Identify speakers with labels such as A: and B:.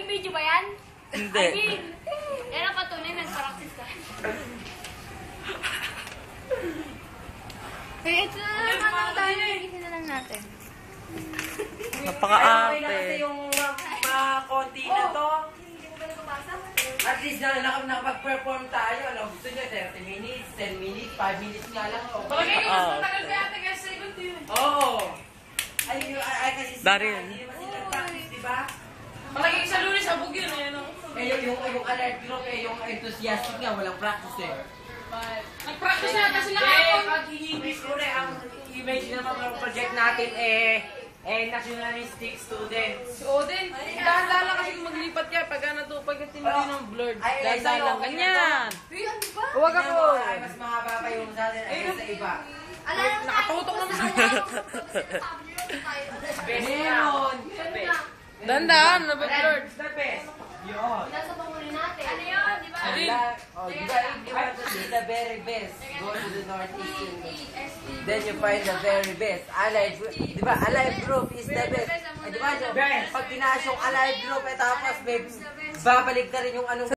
A: Naging video ba yan?
B: Hindi.
A: Yan ang patunay, nag-practice ka. Kaya ito na naman tayo. Nagigisa na lang natin.
B: Napaka-arte.
C: Kasi yung mga konti na to. At least nakapag-perform tayo. Ano, gusto nyo 30 minutes, 10 minutes, 5 minutes nga lang.
A: Bagay yung
B: Oo.
A: matagal kaya taga sa ibang yun.
C: Oo. Ay kasi
B: Daryl.
C: hindi naman sila practice, di ba?
A: Palagi sa lunes, abog yun.
C: Eh, yung alert group, yung enthusiastic nga, walang practice eh.
A: Nag-practice na ata sila kapon.
C: Pag i-image ko rin, ang image naman ng project natin nationalistic students.
D: Si Odin, dahan-dahan lang kasi maglipat yan. Pagka natupag yung tinuli ng blurred.
C: Ay,
D: Dahan-dahan lang.
C: okay
D: Ganyan.
A: Ano
D: Huwag ako.
C: Ay, mas mahaba pa yung sa atin ay sa iba.
D: Nakatutok naman sa mga.
C: Meron!
D: Dahan-dahan, nabablurred.
C: The best. Yun.
A: Nasa panguli natin. Ano yun? Di ba?
C: If you want to see the very best, go to the Northeast. Then you find the very best. Alive, di ba? Alive group is the best. Di ba? Pag tinaas yung alive group, tapos babalik ka rin yung anong